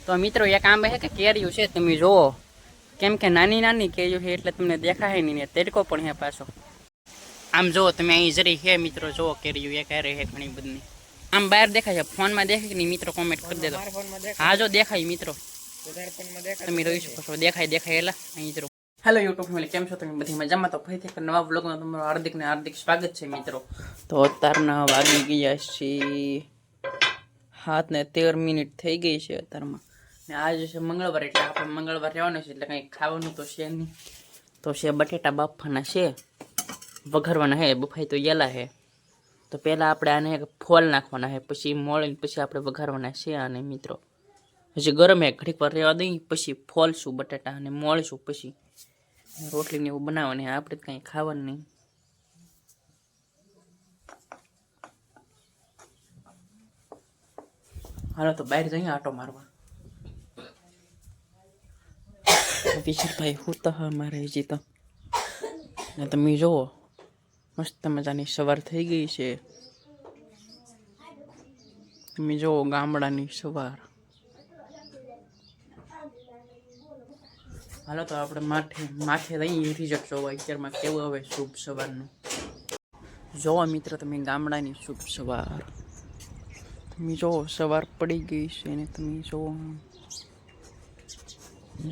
તો મિત્રો એક આંબે છે કે કેરીયું છે તમે જોવો, કેમ કે નાની નાની કેરીયું છે એટલે તમને દેખાય નહીં ને તેડકો પણ છે પાછો. આમ જુઓ તમે અહીં જરી છે મિત્રો, જુઓ કેરીયું એક હારે છે ઘણી બધી. આમ બહાર દેખાય છે, ફોનમાં દેખાય કે નહીં મિત્રો કોમેન્ટ કરી દેજો. હા જો દેખાય મિત્રો, તમે જોઈ શકો છો, દેખાય એલા અહીં જરો. હેલો યુટ્યુબ ફેમિલી, કેમ છો તમે બધી મજામાં? તો ફરીથી એક નવા વ્લોગમાં તમારું હાર્દિક સ્વાગત છે મિત્રો. તો અત્યારના વાગી ગયા છે 7:13 થઈ ગઈ છે અત્યારમાં. ને આજે છે મંગળવાર, એટલે આપણે મંગળવાર રહેવાનું છે એટલે કંઈ ખાવાનું તો છે નહીં. તો છે બટેટા બાફવાના છે, વઘારવાના છે, બફાઈ તો ગયેલા છે. તો પહેલાં આપણે આને ફોલ નાખવાના છે, પછી મોળીને પછી આપણે વઘારવાના છે આને મિત્રો. હજી ગરમ છે, ઘડીક વાર રહેવા દઈ પછી ફોલશું બટેટા અને મોળીશું, પછી રોટલીને એવું બનાવવાની. આપણે કંઈ ખાવાનું નહીં. હાલો તો બહાર જઈએ આટો મારવા. વિશાલભાઈ હું તો મારે હજી તો ને તમે જુઓ મસ્ત મજાની સવાર થઈ ગઈ છે. તમે જુઓ ગામડાની સવાર. હાલો તો આપણે માથે લઈએ રિઝલ્ટ જોવા અત્યારમાં કેવું હવે શુભ સવારનું. જોવો મિત્રો તમે ગામડાની શુભ સવાર. તમે જુઓ સવાર પડી ગઈ છે ને તમે જુઓ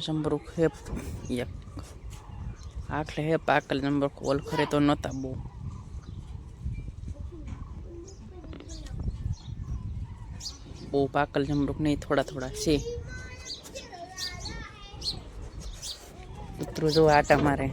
જમરૂખ હે એક આટલે હે પાકલ જમરૂખ, ઓલ ખરે તો નહોતા બહુ. પાકલ જમરૂખ નહીં, થોડા છે. કૂતરું જો આટા મારે.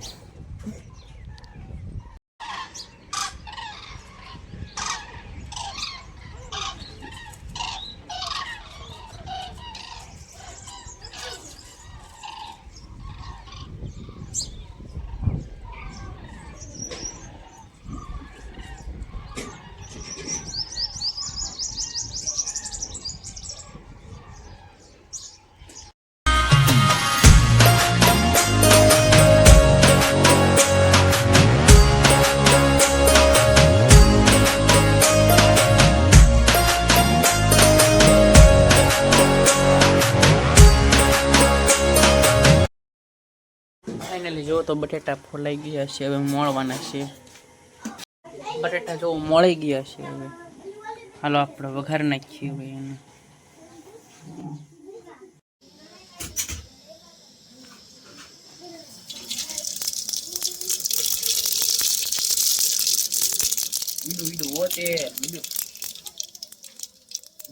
ફાઇનલી જો તો બટેટા ફોલાઈ ગયા છે, હવે મોળવાના છે. બટેટા જો મોળી ગયા છે હવે. હાલો આપણે વઘાર નાખીએ હવે એને.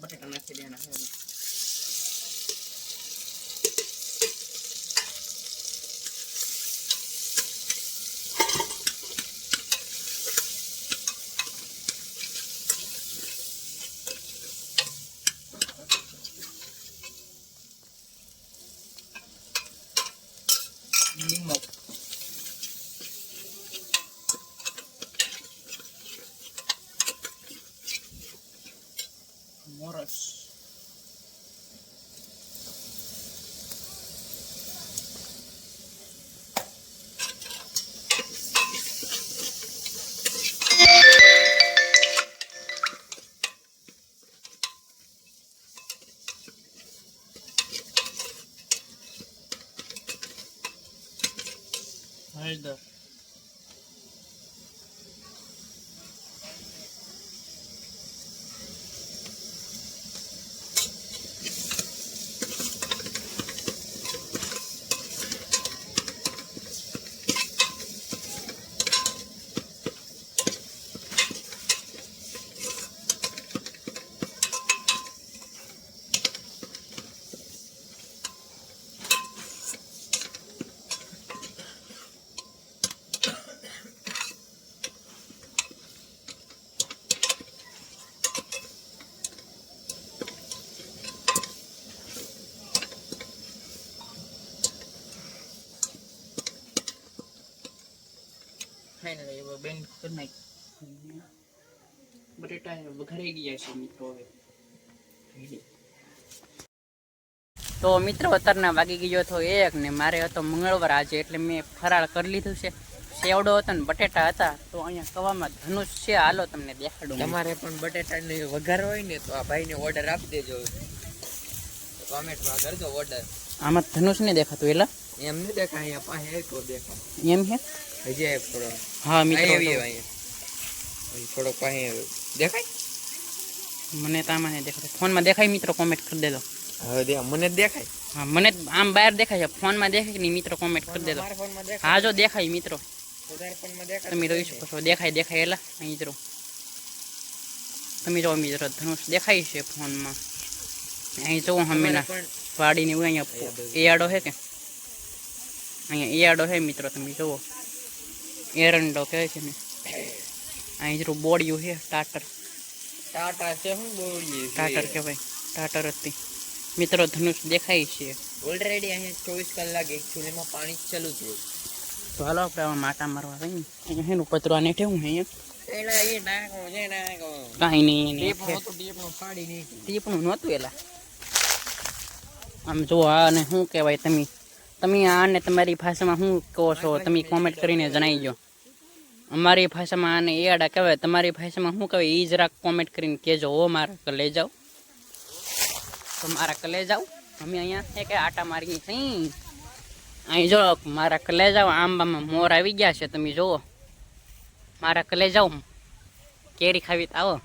બટેટા નાખી દેવાના છે. નિમક, મોરસ, હળદર, ફાઇનલી હવે બેન કરી નાખી. બટેટા વઘારી ગયા છે મિત્રો હવે. તો મિત્રો અત્યારના વાગી ગયો હતો 1 ને મારે હતો મંગળવાર આજે, એટલે મેં ફરાળ કરી લીધું છે. સેવડો હતો ને બટેટા હતા. તો અહીંયા કવામાં ધનુષ છે, હાલો તમને દેખાડું. તમારે પણ બટેટાને વઘાર હોય ને તો આ ભાઈને ઓર્ડર આપી દેજો. કોમેન્ટમાં કરજો ઓર્ડર. આમાં ધનુષ ને દેખાતું એલા એમ નહીં દેખાય, અહીંયા પાસે એક તો દેખાય. એમ હે હજી એક થોડો હા મિત્રો થોડો પાસે દેખાય. મને તો આમાં નહીં દેખાતું, ફોનમાં દેખાય મિત્રો કોમેન્ટ કરી દેજો. હવે મને દેખાય. હા મને આમ બહાર દેખાય છે, ફોનમાં દેખાય કે નહીં મિત્રો કોમેન્ટ કરી દેજો. હા જો દેખાય મિત્રો, તમે જોઈ શકો છો, દેખાય એલા અહીં મિત્રો. તમે જો મિત્રો ધનુષ દેખાય છે ફોનમાં. અહીં જોવો હમેના વાડીની અહીંયા એયાડો છે કે અહીંયા એયાડો છે મિત્રો, તમે જુઓ એરંડો કહે છે ને. અહીં જરૂર બોડિયું છે ટાટર છે. શું બોલીએ ટાટર કહેવાય, ટાટર હતી મિત્રો. ધનુષ દેખાય છે ઓલરેડી અહીંયા 24 કલાક એક ચૂલામાં પાણી ચાલુ છે. તો હાલો આપણે આમાં માટા મારવા જઈએ. અહીંયા એનું પતરું આને ઠેવું છે કાંઈ નહીં, ટીપનું નહોતું એલા. આમ જો આને શું કહેવાય, તમે આને તમારી ભાષામાં શું કહો છો તમે કોમેન્ટ કરીને જણાવી દો. અમારી ભાષામાં આને એડા કહેવાય, તમારી ભાષામાં શું કહેવાય એ જરાક કોમેન્ટ કરીને કહેજો. હો મારા કલે જાઓ, તો મારા કલે જાઓ. અમે અહીંયા છે કે આટા મારીએ છીએ. અહીં જો મારા કલે જાઓ, આંબામાં મોર આવી ગયા છે તમે જુઓ. મારા કલે જાઓ, કેરી ખાવી આવો.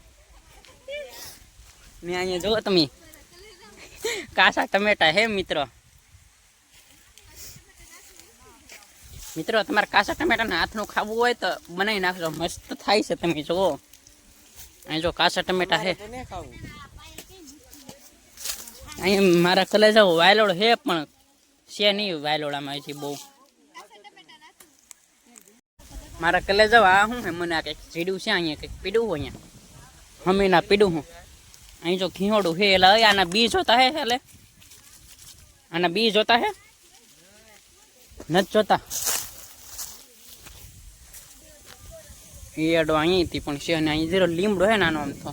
ને અહીંયા જુઓ તમે કાચા ટમેટા હે મિત્રો. તમારે કાચા ટમેટાના હાથનું ખાવું હોય તો બનાવી નાખજો, મસ્ત થાય છે. તમે જુઓ અહીં જો કાચા ટમેટા હે. અહીંયા મારા કલે જાઓ વાયલોડ હે પણ છે નહીં વાયલોડામાં હજી બહુ. મારા કલે જાઓ આ શું હે, મને આ કંઈક જીડું છે અહીંયા, કંઈક પીડું હોય અહીંયા હમીના પીડું હું. અહીં જો ખીહોડું હે એટલે આના બી જોતા હે, એટલે આના બી જોતા હે નથી જોતા. એડો અહીંથી પણ છે ને અહીં જરો લીમડો હે નાનો આમ તો.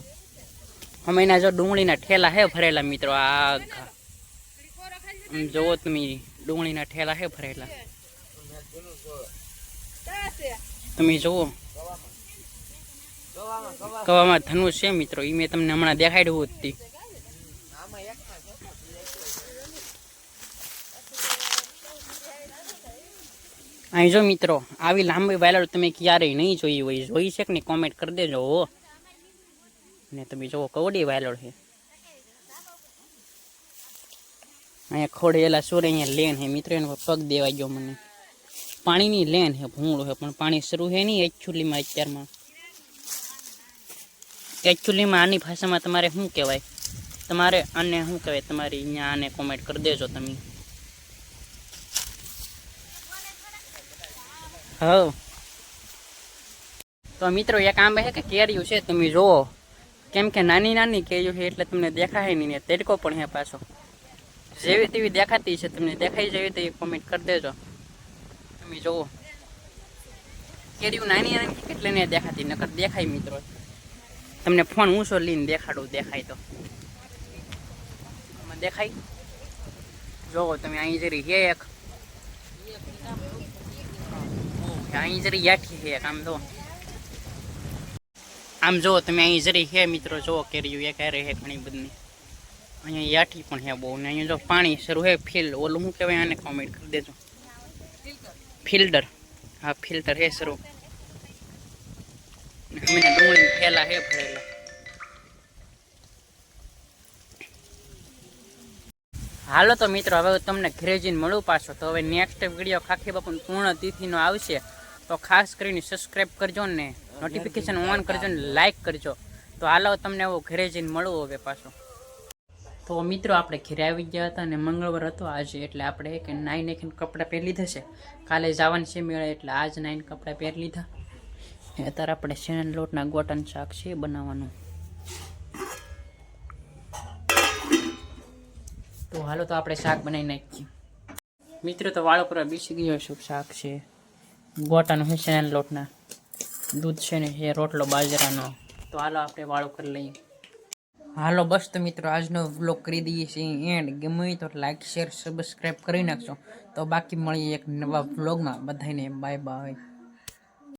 અમે એના જો ડુંગળીના ઠેલા હે ભરેલા મિત્રો. આ આમ જોવો તમે ડુંગળીના ઠેલા હે ભરેલા, તમે જુઓ. કવામાં ધનુષ છે મિત્રો, એ મેં તમને હમણાં દેખાડ્યું હતી. અહીં જો મિત્રો આવી લાંબી વાયલોડ તમે ક્યારેય નહીં જોઈ હોય, જોઈ છે કે નહીં કોમેન્ટ કરી દેજો. હો ને તમે જુઓ કવડી વાયલોડ છે. અહીંયા ખોડેલા સુરે અહીંયા લેન છે મિત્રો, એનો પગ દેવાઈ ગયો મને. પાણીની લેન છે, ભૂંગળું છે પણ પાણી શરૂ છે નહીં એકચ્યુઅલીમાં. અત્યારમાં એકચ્યુઅલીમાં આની ભાષામાં તમારે શું કહેવાય, તમારે આને શું કહેવાય તમારી અહીંયા આને કોમેન્ટ કરી દેજો તમે. હા તો મિત્રો એક આંબે છે કે કેરીયું છે તમે જુઓ, કેમ કે નાની નાની કેરીયું છે એટલે તમને દેખાય નહીં ને તેડકો પણ છે પાછો. જેવી તેવી દેખાતી છે, તમને દેખાઈ જેવી તેવી કોમેન્ટ કરી દેજો. તમે જુઓ કેરીયું નાની નાની કેટલી ને દેખાતી, નકર દેખાય મિત્રો. તમને ફોન ઊંચો લઈને દેખાડું, દેખાય તો દેખાય. જોવો તમે અહીં જરી હે એક, અહીં જરી યાઠી છે આમ જો. આમ જુઓ તમે અહીં જરી હે મિત્રો, જુઓ કેરીયું એક હારે હે ઘણી બધી. અહીંયા યાઠી પણ હે બહુ. ને અહીંયા જો પાણી શરૂ હે ફિલ્ડ, ઓલું શું કહેવાય આને કોમેન્ટ કરી દેજો. ફિલ્ટર, હા ફિલ્ટર હે શરૂ. અમે ડુંગળી થેલા હે ભરેલા. હાલો તો મિત્રો હવે તમને ઘરે જઈને મળું પાછો. તો હવે નેક્સ્ટ વિડીયો ખાખી બાપુ પૂર્ણ તિથિનો આવશે, તો ખાસ કરીને સબસ્ક્રાઈબ કરજો ને નોટિફિકેશન ઓન કરજો ને લાઈક કરજો. તો હાલો તમને હવે ઘરે જઈને મળવું હવે પાછો. તો મિત્રો આપણે ઘરે આવી ગયા હતા અને મંગળવાર હતો આજે, એટલે આપણે કે નાઈ નાખીને કપડાં પહેરી લીધા છે. કાલે જવાનું છે મેળે એટલે આજ નાઈને કપડાં પહેરી લીધા. અત્યારે આપણે શેણ લોટના ગોટાનું શાક છે બનાવવાનું. તો હાલો તો આપણે શાક બનાવી નાખીએ મિત્રો. તો વાળો પર બેસી ગયો શું શાક છે ગોટાનું છે, શેણ લોટના દૂધ છે ને એ રોટલો બાજરાનો. તો હાલો આપણે વાળો કરી લઈએ. હાલો બસ તો મિત્રો આજનો વ્લોગ કરી દઈએ છીએ એન્ડ. ગમે તો લાઈક શેર સબસ્ક્રાઈબ કરી નાખજો. તો બાકી મળીએ એક નવા વ્લોગમાં. બધાને બાય બાય.